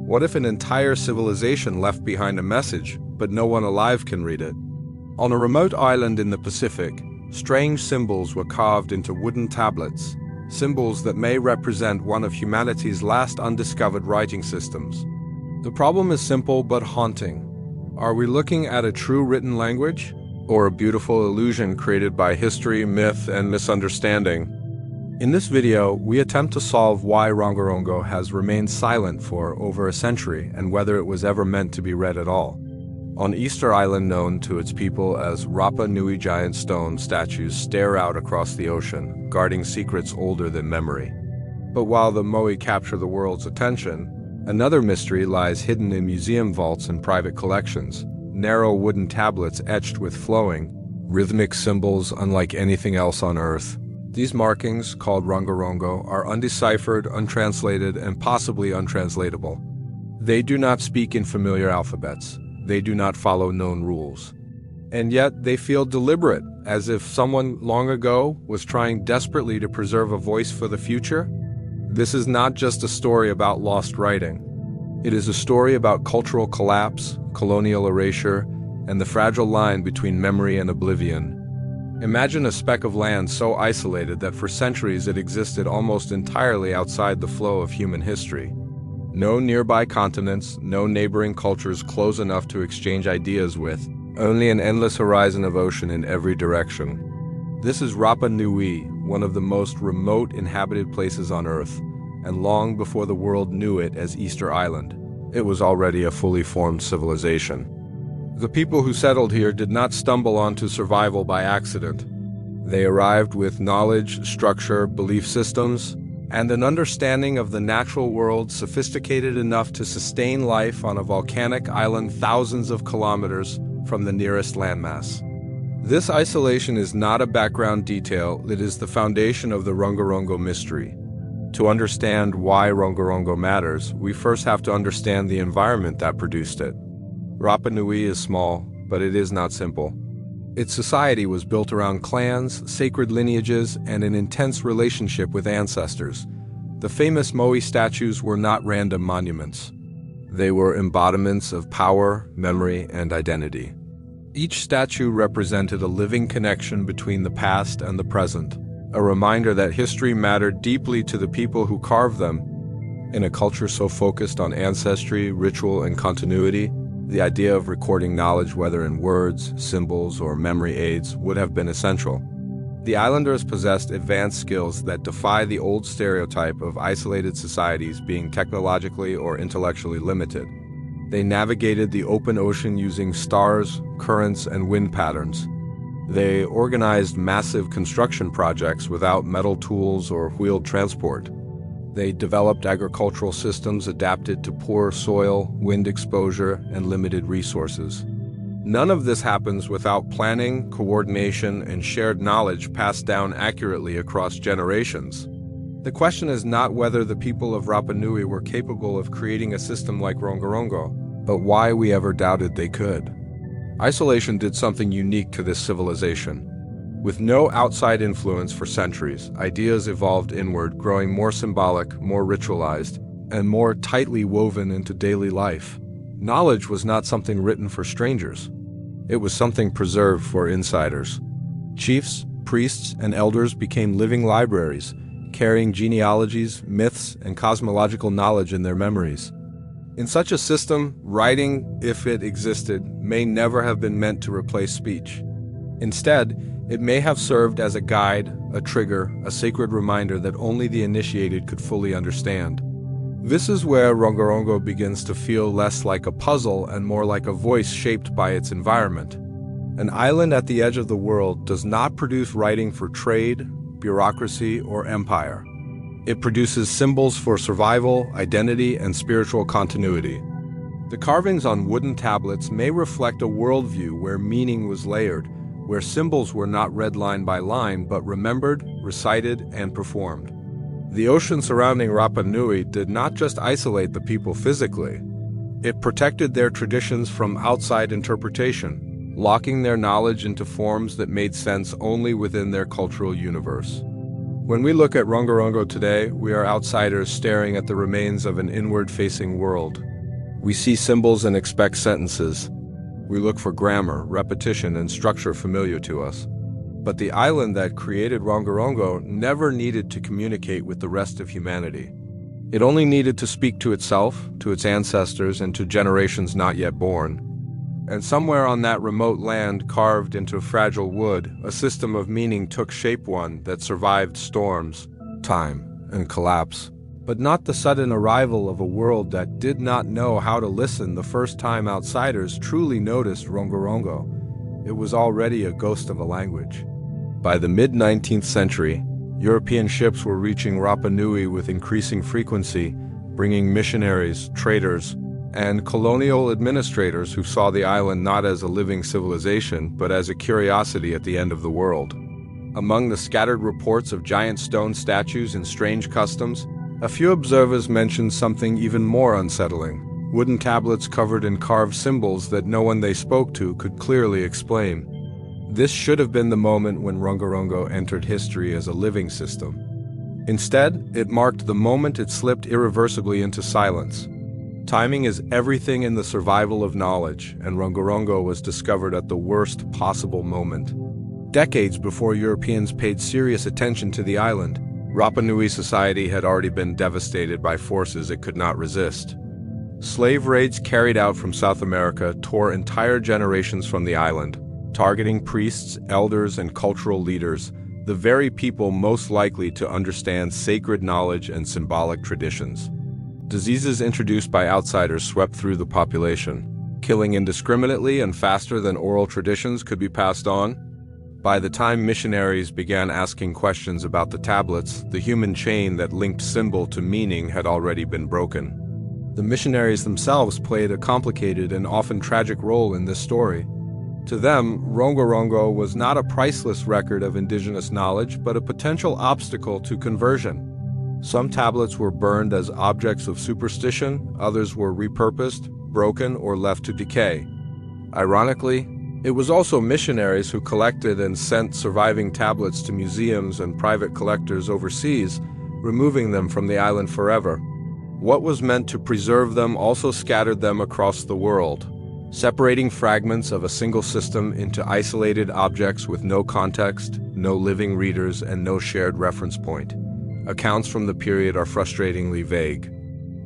What if an entire civilization left behind a message, but no one alive can read it? On a remote island in the Pacific, strange symbols were carved into wooden tablets, symbols that may represent one of humanity's last undiscovered writing systems. The problem is simple but haunting. Are we looking at a true written language, or a beautiful illusion created by history, myth, and misunderstanding? In this video, we attempt to solve why Rongorongo has remained silent for over a century and whether it was ever meant to be read at all. On Easter Island, known to its people as Rapa Nui, giant stone statues stare out across the ocean, guarding secrets older than memory. But while the Moai capture the world's attention, another mystery lies hidden in museum vaults and private collections, narrow wooden tablets etched with flowing, rhythmic symbols unlike anything else on Earth. These markings, called Rongorongo, are undeciphered, untranslated, and possibly untranslatable. They do not speak in familiar alphabets. They do not follow known rules. And yet they feel deliberate, as if someone long ago was trying desperately to preserve a voice for the future. This is not just a story about lost writing. It is a story about cultural collapse, colonial erasure, and the fragile line between memory and oblivion. Imagine a speck of land so isolated that for centuries it existed almost entirely outside the flow of human history. No nearby continents, no neighboring cultures close enough to exchange ideas with, only an endless horizon of ocean in every direction. This is Rapa Nui, one of the most remote inhabited places on Earth, and long before the world knew it as Easter Island, it was already a fully formed civilization. The people who settled here did not stumble onto survival by accident. They arrived with knowledge, structure, belief systems, and an understanding of the natural world sophisticated enough to sustain life on a volcanic island thousands of kilometers from the nearest landmass. This isolation is not a background detail, it is the foundation of the Rongorongo mystery. To understand why Rongorongo matters, we first have to understand the environment that produced it. Rapa Nui is small, but it is not simple. Its society was built around clans, sacred lineages, and an intense relationship with ancestors. The famous Moai statues were not random monuments. They were embodiments of power, memory, and identity. Each statue represented a living connection between the past and the present, a reminder that history mattered deeply to the people who carved them. In a culture so focused on ancestry, ritual, and continuity, the idea of recording knowledge, whether in words, symbols, or memory aids, would have been essential. The islanders possessed advanced skills that defy the old stereotype of isolated societies being technologically or intellectually limited. They navigated the open ocean using stars, currents, and wind patterns. They organized massive construction projects without metal tools or wheeled transport. They developed agricultural systems adapted to poor soil, wind exposure, and limited resources. None of this happens without planning, coordination, and shared knowledge passed down accurately across generations. The question is not whether the people of Rapa Nui were capable of creating a system like Rongorongo, but why we ever doubted they could. Isolation did something unique to this civilization. With no outside influence for centuries, ideas evolved inward, growing more symbolic, more ritualized, and more tightly woven into daily life. Knowledge was not something written for strangers. It was something preserved for insiders. Chiefs, priests, and elders became living libraries, carrying genealogies, myths, and cosmological knowledge in their memories. In such a system, writing, if it existed, may never have been meant to replace speech. Instead, it may have served as a guide, a trigger, a sacred reminder that only the initiated could fully understand. This is where Rongorongo begins to feel less like a puzzle and more like a voice shaped by its environment. An island at the edge of the world does not produce writing for trade, bureaucracy, or empire. It produces symbols for survival, identity, and spiritual continuity. The carvings on wooden tablets may reflect a worldview where meaning was layered, where symbols were not read line by line but remembered, recited, and performed. The ocean surrounding Rapa Nui did not just isolate the people physically. It protected their traditions from outside interpretation, locking their knowledge into forms that made sense only within their cultural universe. When we look at Rongorongo today, we are outsiders staring at the remains of an inward-facing world. We see symbols and expect sentences. We look for grammar, repetition, and structure familiar to us. But the island that created Rongorongo never needed to communicate with the rest of humanity. It only needed to speak to itself, to its ancestors, and to generations not yet born. And somewhere on that remote land, carved into fragile wood, a system of meaning took shape, one that survived storms, time, and collapse. But not the sudden arrival of a world that did not know how to listen the first time outsiders truly noticed Rongorongo. It was already a ghost of a language. By the mid-19th century, European ships were reaching Rapa Nui with increasing frequency, bringing missionaries, traders, and colonial administrators who saw the island not as a living civilization, but as a curiosity at the end of the world. Among the scattered reports of giant stone statues and strange customs, a few observers mentioned something even more unsettling: wooden tablets covered in carved symbols that no one they spoke to could clearly explain. This should have been the moment when Rongorongo entered history as a living system. Instead, it marked the moment it slipped irreversibly into silence. Timing is everything in the survival of knowledge, and Rongorongo was discovered at the worst possible moment. Decades before Europeans paid serious attention to the island, Rapa Nui society had already been devastated by forces it could not resist. Slave raids carried out from South America tore entire generations from the island, targeting priests, elders, and cultural leaders, the very people most likely to understand sacred knowledge and symbolic traditions. Diseases introduced by outsiders swept through the population, killing indiscriminately and faster than oral traditions could be passed on. By the time missionaries began asking questions about the tablets, the human chain that linked symbol to meaning had already been broken. The missionaries themselves played a complicated and often tragic role in this story. To them, Rongorongo was not a priceless record of indigenous knowledge, but a potential obstacle to conversion. Some tablets were burned as objects of superstition, others were repurposed, broken, or left to decay. Ironically, it was also missionaries who collected and sent surviving tablets to museums and private collectors overseas, removing them from the island forever. What was meant to preserve them also scattered them across the world, separating fragments of a single system into isolated objects with no context, no living readers, and no shared reference point. Accounts from the period are frustratingly vague.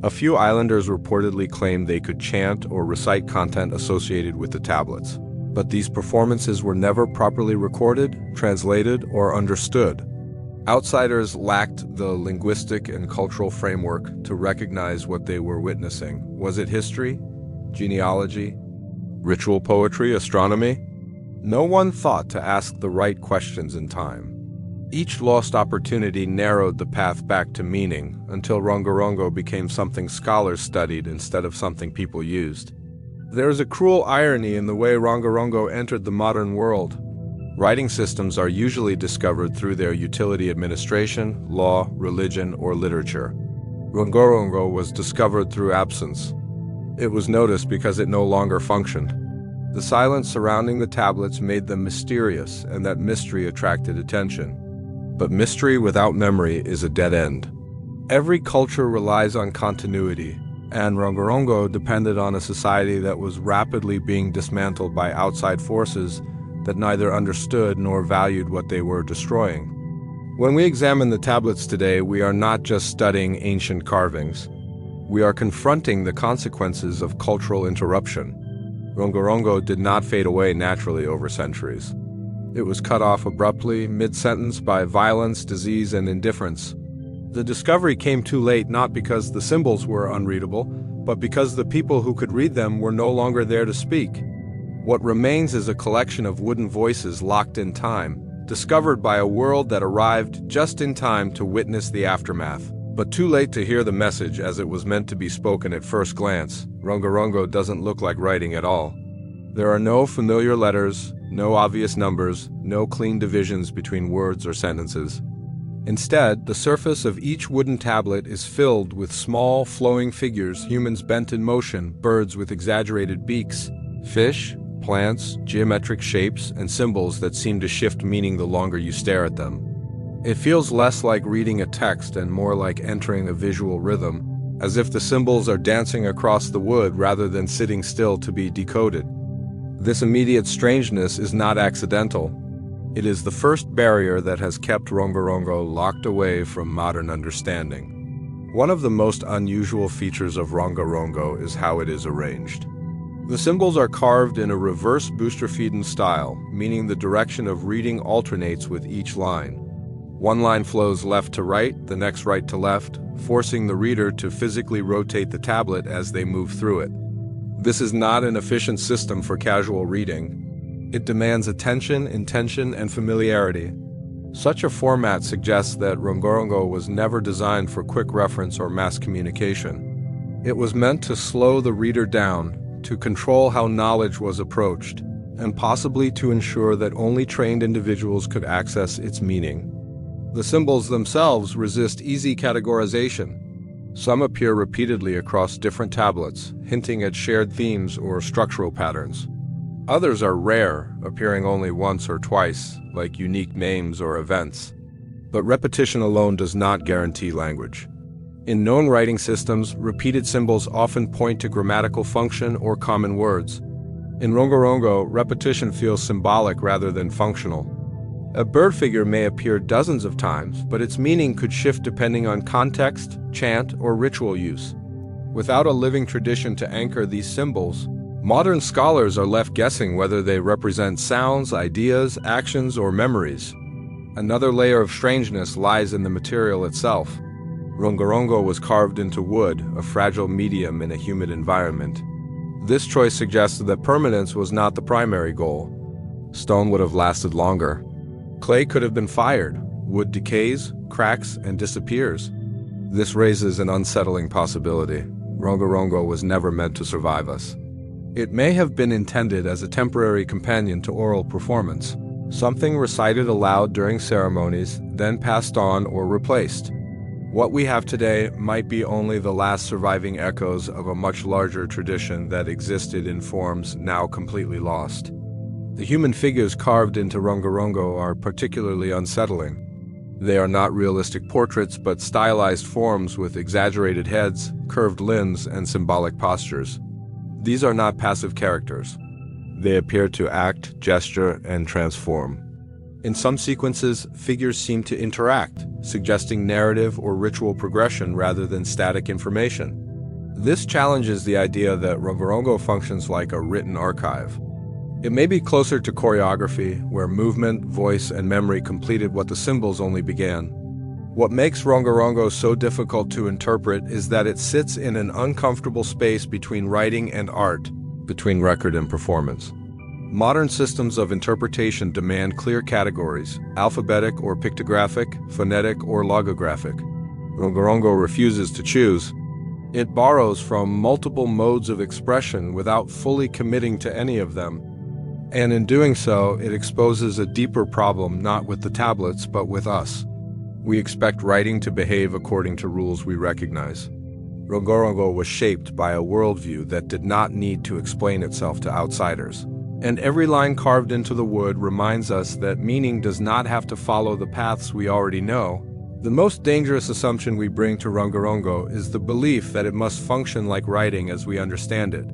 A few islanders reportedly claimed they could chant or recite content associated with the tablets, but these performances were never properly recorded, translated, or understood. Outsiders lacked the linguistic and cultural framework to recognize what they were witnessing. Was it history, genealogy, ritual poetry, astronomy? No one thought to ask the right questions in time. Each lost opportunity narrowed the path back to meaning until Rongorongo became something scholars studied instead of something people used. There is a cruel irony in the way Rongorongo entered the modern world. Writing systems are usually discovered through their utility administration, law, religion, or literature. Rongorongo was discovered through absence. It was noticed because it no longer functioned. The silence surrounding the tablets made them mysterious, and that mystery attracted attention. But mystery without memory is a dead end. Every culture relies on continuity, and Rongorongo depended on a society that was rapidly being dismantled by outside forces that neither understood nor valued what they were destroying. When we examine the tablets today, we are not just studying ancient carvings. We are confronting the consequences of cultural interruption. Rongorongo did not fade away naturally over centuries. It was cut off abruptly, mid-sentence, by violence, disease, and indifference. The discovery came too late, not because the symbols were unreadable, but because the people who could read them were no longer there to speak. What remains is a collection of wooden voices locked in time, discovered by a world that arrived just in time to witness the aftermath. But too late to hear the message as it was meant to be spoken at first glance. Rongorongo doesn't look like writing at all. There are no familiar letters, no obvious numbers, no clean divisions between words or sentences. Instead, the surface of each wooden tablet is filled with small, flowing figures, humans bent in motion, birds with exaggerated beaks, fish, plants, geometric shapes, and symbols that seem to shift meaning the longer you stare at them. It feels less like reading a text and more like entering a visual rhythm, as if the symbols are dancing across the wood rather than sitting still to be decoded. This immediate strangeness is not accidental. It is the first barrier that has kept Rongorongo locked away from modern understanding. One of the most unusual features of Rongorongo is how it is arranged. The symbols are carved in a reverse Busterfeden style, meaning the direction of reading alternates with each line. One line flows left to right, the next right to left, forcing the reader to physically rotate the tablet as they move through it. This is not an efficient system for casual reading. It demands attention, intention, and familiarity. Such a format suggests that Rongorongo was never designed for quick reference or mass communication. It was meant to slow the reader down, to control how knowledge was approached, and possibly to ensure that only trained individuals could access its meaning. The symbols themselves resist easy categorization. Some appear repeatedly across different tablets, hinting at shared themes or structural patterns. Others are rare, appearing only once or twice, like unique names or events. But repetition alone does not guarantee language. In known writing systems, repeated symbols often point to grammatical function or common words. In Rongorongo, repetition feels symbolic rather than functional. A bird figure may appear dozens of times, but its meaning could shift depending on context, chant, or ritual use. Without a living tradition to anchor these symbols, modern scholars are left guessing whether they represent sounds, ideas, actions, or memories. Another layer of strangeness lies in the material itself. Rongorongo was carved into wood, a fragile medium in a humid environment. This choice suggests that permanence was not the primary goal. Stone would have lasted longer. Clay could have been fired. Wood decays, cracks, and disappears. This raises an unsettling possibility. Rongorongo was never meant to survive us. It may have been intended as a temporary companion to oral performance, something recited aloud during ceremonies, then passed on or replaced. What we have today might be only the last surviving echoes of a much larger tradition that existed in forms now completely lost. The human figures carved into Rongorongo are particularly unsettling. They are not realistic portraits, but stylized forms with exaggerated heads, curved limbs, and symbolic postures. These are not passive characters. They appear to act, gesture, and transform. In some sequences, figures seem to interact, suggesting narrative or ritual progression rather than static information. This challenges the idea that Rongorongo functions like a written archive. It may be closer to choreography, where movement, voice, and memory completed what the symbols only began. What makes Rongorongo so difficult to interpret is that it sits in an uncomfortable space between writing and art, between record and performance. Modern systems of interpretation demand clear categories, alphabetic or pictographic, phonetic or logographic. Rongorongo refuses to choose. It borrows from multiple modes of expression without fully committing to any of them. And in doing so, it exposes a deeper problem not with the tablets but with us. We expect writing to behave according to rules we recognize. Rongorongo was shaped by a worldview that did not need to explain itself to outsiders. And every line carved into the wood reminds us that meaning does not have to follow the paths we already know. The most dangerous assumption we bring to Rongorongo is the belief that it must function like writing as we understand it.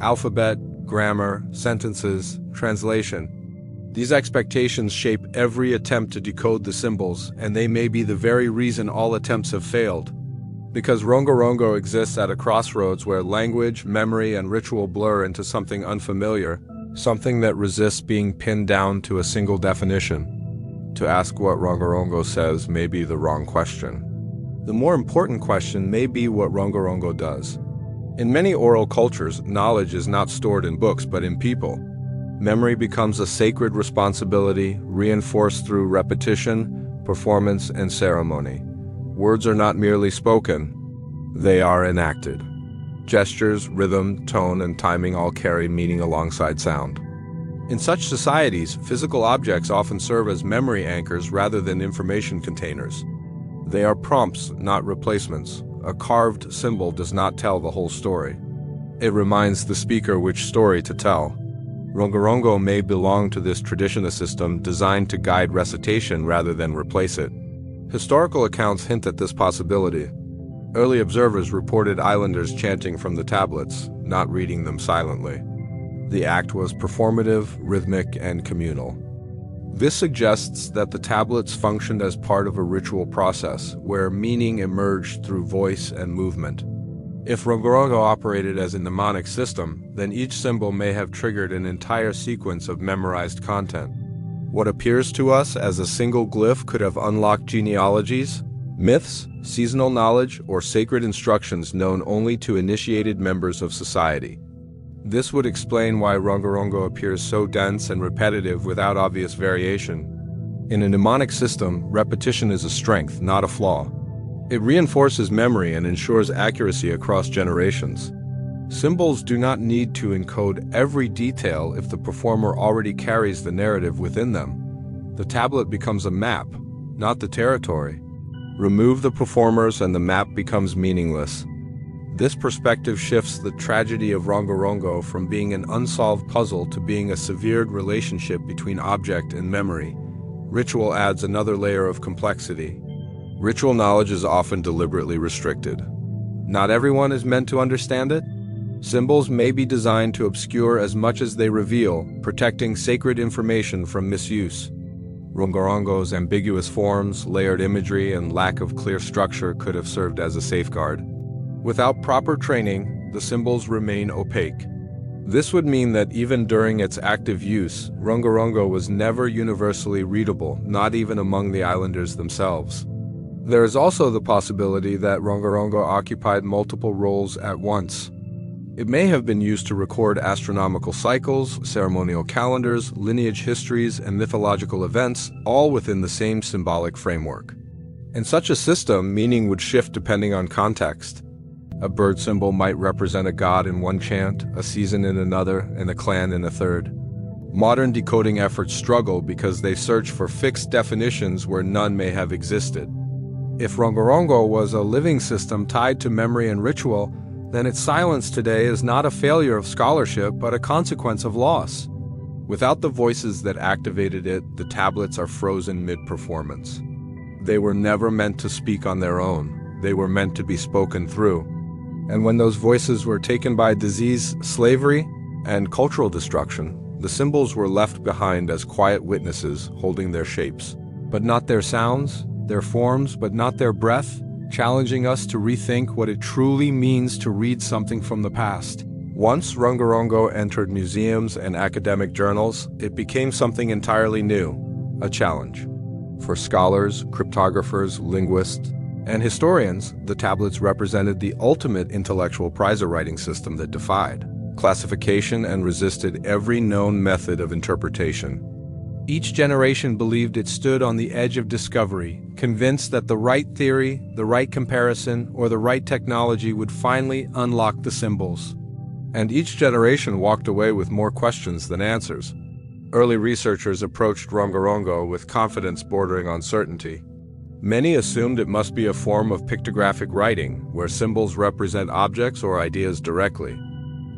Alphabet, grammar, sentences, translation. These expectations shape every attempt to decode the symbols, and they may be the very reason all attempts have failed. Because Rongorongo exists at a crossroads where language, memory, and ritual blur into something unfamiliar, something that resists being pinned down to a single definition. To ask what Rongorongo says may be the wrong question. The more important question may be what Rongorongo does. In many oral cultures, knowledge is not stored in books but in people. Memory becomes a sacred responsibility, reinforced through repetition, performance, and ceremony. Words are not merely spoken, they are enacted. Gestures, rhythm, tone, and timing all carry meaning alongside sound. In such societies, physical objects often serve as memory anchors rather than information containers. They are prompts, not replacements. A carved symbol does not tell the whole story. It reminds the speaker which story to tell. Rongorongo may belong to this traditional system designed to guide recitation rather than replace it. Historical accounts hint at this possibility. Early observers reported islanders chanting from the tablets, not reading them silently. The act was performative, rhythmic, and communal. This suggests that the tablets functioned as part of a ritual process, where meaning emerged through voice and movement. If Rongorongo operated as a mnemonic system, then each symbol may have triggered an entire sequence of memorized content. What appears to us as a single glyph could have unlocked genealogies, myths, seasonal knowledge, or sacred instructions known only to initiated members of society. This would explain why Rongorongo appears so dense and repetitive without obvious variation. In a mnemonic system, repetition is a strength, not a flaw. It reinforces memory and ensures accuracy across generations. Symbols do not need to encode every detail if the performer already carries the narrative within them. The tablet becomes a map, not the territory. Remove the performers and the map becomes meaningless. This perspective shifts the tragedy of Rongorongo from being an unsolved puzzle to being a severed relationship between object and memory. Ritual adds another layer of complexity. Ritual knowledge is often deliberately restricted. Not everyone is meant to understand it. Symbols may be designed to obscure as much as they reveal, protecting sacred information from misuse. Rongorongo's ambiguous forms, layered imagery, and lack of clear structure could have served as a safeguard. Without proper training, the symbols remain opaque. This would mean that even during its active use, Rongorongo was never universally readable, not even among the islanders themselves. There is also the possibility that Rongorongo occupied multiple roles at once. It may have been used to record astronomical cycles, ceremonial calendars, lineage histories, and mythological events, all within the same symbolic framework. In such a system, meaning would shift depending on context. A bird symbol might represent a god in one chant, a season in another, and a clan in a third. Modern decoding efforts struggle because they search for fixed definitions where none may have existed. If Rongorongo was a living system tied to memory and ritual, then its silence today is not a failure of scholarship but a consequence of loss. Without the voices that activated it, the tablets are frozen mid-performance. They were never meant to speak on their own. They were meant to be spoken through. And when those voices were taken by disease, slavery, and cultural destruction, the symbols were left behind as quiet witnesses holding their shapes, but not their sounds, their forms, but not their breath, challenging us to rethink what it truly means to read something from the past. Once Rongorongo entered museums and academic journals, it became something entirely new, a challenge. For scholars, cryptographers, linguists, and historians, the tablets represented the ultimate intellectual prize-writing system that defied classification and resisted every known method of interpretation. Each generation believed it stood on the edge of discovery, convinced that the right theory, the right comparison, or the right technology would finally unlock the symbols. And each generation walked away with more questions than answers. Early researchers approached Rongorongo with confidence bordering on certainty. Many assumed it must be a form of pictographic writing, where symbols represent objects or ideas directly.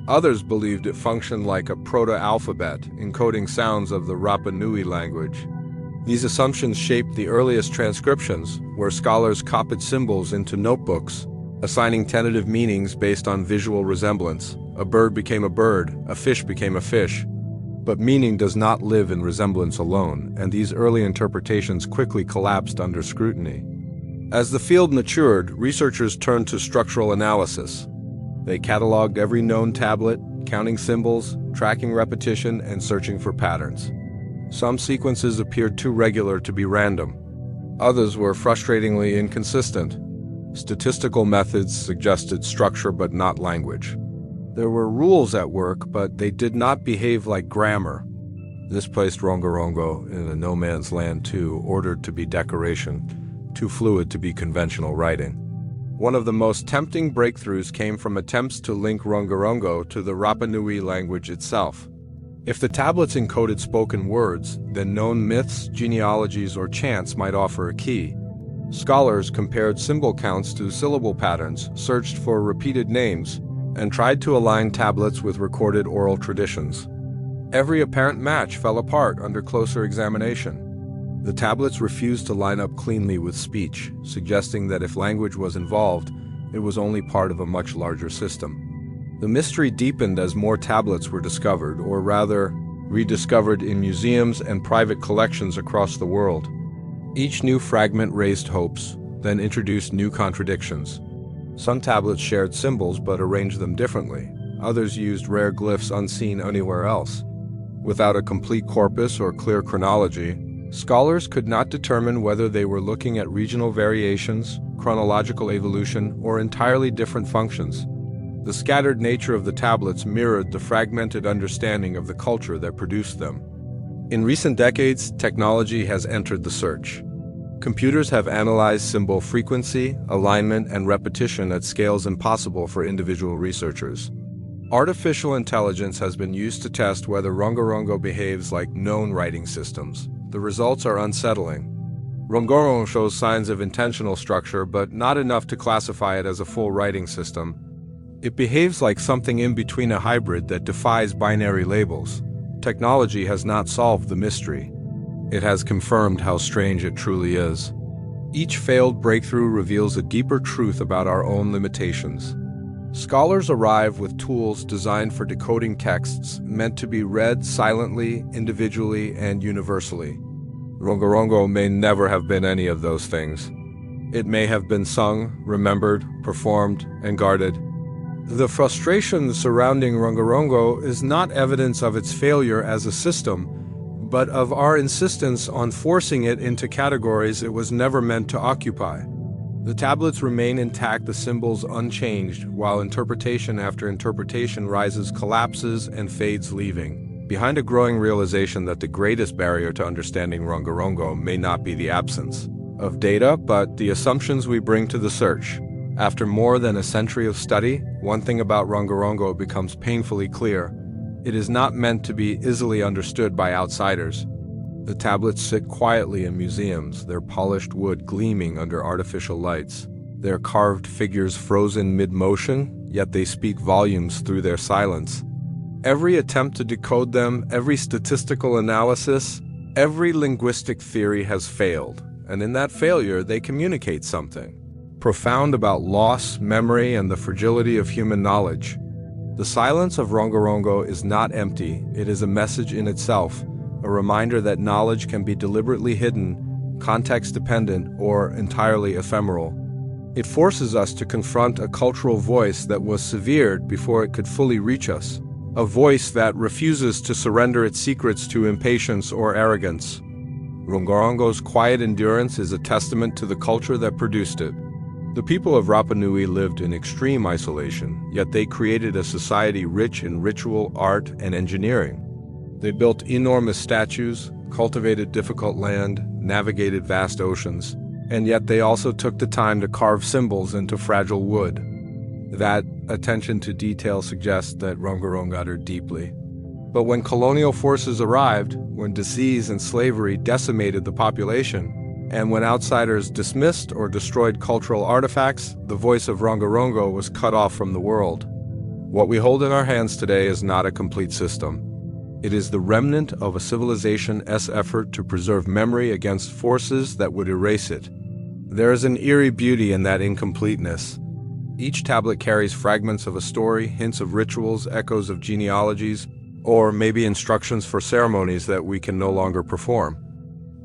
Others believed it functioned like a proto-alphabet, encoding sounds of the Rapa Nui language. These assumptions shaped the earliest transcriptions, where scholars copied symbols into notebooks, assigning tentative meanings based on visual resemblance. A bird became a bird, a fish became a fish. But meaning does not live in resemblance alone, and these early interpretations quickly collapsed under scrutiny. As the field matured, researchers turned to structural analysis. They cataloged every known tablet, counting symbols, tracking repetition, and searching for patterns. Some sequences appeared too regular to be random. Others were frustratingly inconsistent. Statistical methods suggested structure but not language. There were rules at work, but they did not behave like grammar. This placed Rongorongo in a no-man's land too ordered to be decoration, too fluid to be conventional writing. One of the most tempting breakthroughs came from attempts to link Rongorongo to the Rapa Nui language itself. If the tablets encoded spoken words, then known myths, genealogies, or chants might offer a key. Scholars compared symbol counts to syllable patterns, searched for repeated names, and tried to align tablets with recorded oral traditions. Every apparent match fell apart under closer examination. The tablets refused to line up cleanly with speech, suggesting that if language was involved, it was only part of a much larger system. The mystery deepened as more tablets were discovered, or rather, rediscovered in museums and private collections across the world. Each new fragment raised hopes, then introduced new contradictions. Some tablets shared symbols but arranged them differently. Others used rare glyphs unseen anywhere else. Without a complete corpus or clear chronology, scholars could not determine whether they were looking at regional variations, chronological evolution, or entirely different functions. The scattered nature of the tablets mirrored the fragmented understanding of the culture that produced them. In recent decades, technology has entered the search. Computers have analyzed symbol frequency, alignment, and repetition at scales impossible for individual researchers. Artificial intelligence has been used to test whether Rongorongo behaves like known writing systems. The results are unsettling. Rongorongo shows signs of intentional structure, but not enough to classify it as a full writing system. It behaves like something in between a hybrid that defies binary labels. Technology has not solved the mystery. It has confirmed how strange it truly is. Each failed breakthrough reveals a deeper truth about our own limitations. Scholars arrive with tools designed for decoding texts meant to be read silently, individually, and universally. Rongorongo may never have been any of those things. It may have been sung, remembered, performed, and guarded. The frustration surrounding Rongorongo is not evidence of its failure as a system, but of our insistence on forcing it into categories it was never meant to occupy. The tablets remain intact, the symbols unchanged, while interpretation after interpretation rises, collapses, and fades, leaving behind a growing realization that the greatest barrier to understanding Rongorongo may not be the absence of data, but the assumptions we bring to the search. After more than a century of study, one thing about Rongorongo becomes painfully clear. It is not meant to be easily understood by outsiders. The tablets sit quietly in museums, their polished wood gleaming under artificial lights, their carved figures frozen mid-motion, yet they speak volumes through their silence. Every attempt to decode them, every statistical analysis, every linguistic theory has failed, and in that failure they communicate something profound about loss, memory, and the fragility of human knowledge. The silence of Rongorongo is not empty, it is a message in itself, a reminder that knowledge can be deliberately hidden, context-dependent, or entirely ephemeral. It forces us to confront a cultural voice that was severed before it could fully reach us, a voice that refuses to surrender its secrets to impatience or arrogance. Rongorongo's quiet endurance is a testament to the culture that produced it. The people of Rapa Nui lived in extreme isolation, yet they created a society rich in ritual, art, and engineering. They built enormous statues, cultivated difficult land, navigated vast oceans, and yet they also took the time to carve symbols into fragile wood. That attention to detail suggests that Rongorongo uttered deeply. But when colonial forces arrived, when disease and slavery decimated the population, and when outsiders dismissed or destroyed cultural artifacts, the voice of Rongorongo was cut off from the world. What we hold in our hands today is not a complete system. It is the remnant of a civilization's effort to preserve memory against forces that would erase it. There is an eerie beauty in that incompleteness. Each tablet carries fragments of a story, hints of rituals, echoes of genealogies, or maybe instructions for ceremonies that we can no longer perform.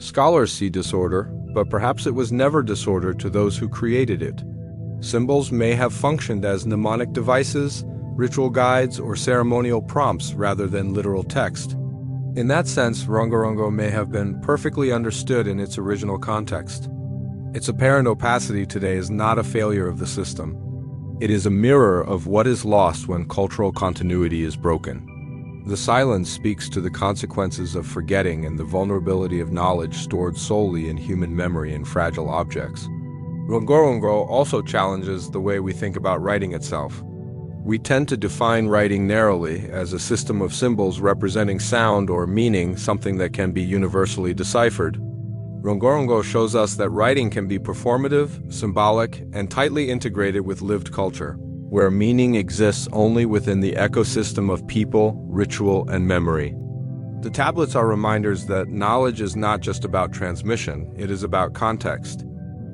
Scholars see disorder, but perhaps it was never disorder to those who created it. Symbols may have functioned as mnemonic devices, ritual guides, or ceremonial prompts rather than literal text. In that sense, Rongorongo may have been perfectly understood in its original context. Its apparent opacity today is not a failure of the system. It is a mirror of what is lost when cultural continuity is broken. The silence speaks to the consequences of forgetting and the vulnerability of knowledge stored solely in human memory and fragile objects. Rongorongo also challenges the way we think about writing itself. We tend to define writing narrowly as a system of symbols representing sound or meaning, something that can be universally deciphered. Rongorongo shows us that writing can be performative, symbolic, and tightly integrated with lived culture, where meaning exists only within the ecosystem of people, ritual, and memory. The tablets are reminders that knowledge is not just about transmission, it is about context.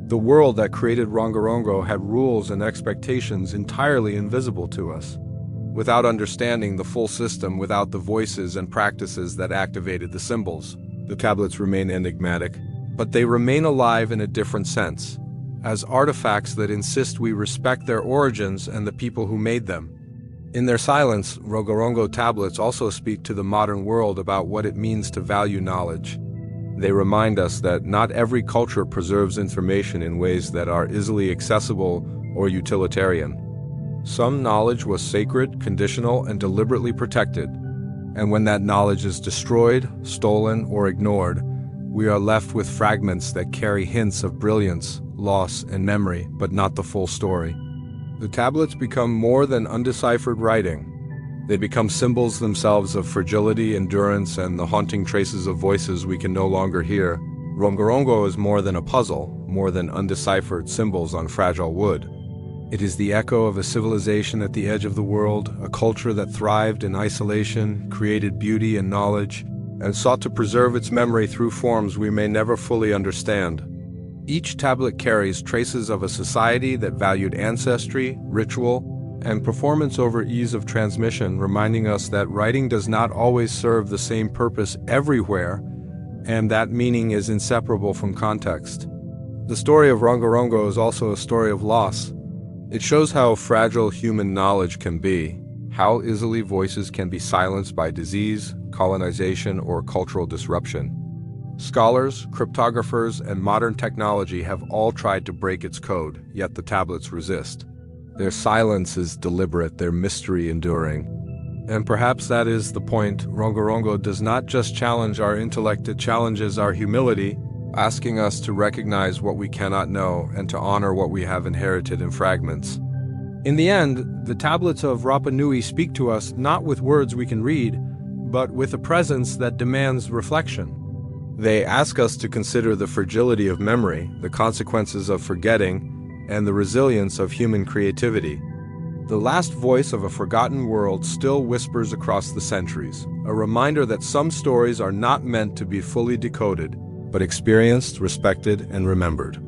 The world that created Rongorongo had rules and expectations entirely invisible to us. Without understanding the full system, without the voices and practices that activated the symbols, the tablets remain enigmatic, but they remain alive in a different sense, as artifacts that insist we respect their origins and the people who made them. In their silence, Rongorongo tablets also speak to the modern world about what it means to value knowledge. They remind us that not every culture preserves information in ways that are easily accessible or utilitarian. Some knowledge was sacred, conditional, and deliberately protected, and when that knowledge is destroyed, stolen, or ignored, we are left with fragments that carry hints of brilliance, loss, and memory, but not the full story. The tablets become more than undeciphered writing. They become symbols themselves of fragility, endurance, and the haunting traces of voices we can no longer hear. Rongorongo is more than a puzzle, more than undeciphered symbols on fragile wood. It is the echo of a civilization at the edge of the world, a culture that thrived in isolation, created beauty and knowledge, and sought to preserve its memory through forms we may never fully understand. Each tablet carries traces of a society that valued ancestry, ritual, and performance over ease of transmission, reminding us that writing does not always serve the same purpose everywhere, and that meaning is inseparable from context. The story of Rongorongo is also a story of loss. It shows how fragile human knowledge can be, how easily voices can be silenced by disease, colonization, or cultural disruption. Scholars, cryptographers, and modern technology have all tried to break its code, yet the tablets resist. Their silence is deliberate, their mystery enduring. And perhaps that is the point. Rongorongo does not just challenge our intellect, it challenges our humility, asking us to recognize what we cannot know and to honor what we have inherited in fragments. In the end, the tablets of Rapa Nui speak to us not with words we can read, but with a presence that demands reflection. They ask us to consider the fragility of memory, the consequences of forgetting, and the resilience of human creativity. The last voice of a forgotten world still whispers across the centuries, a reminder that some stories are not meant to be fully decoded, but experienced, respected, and remembered.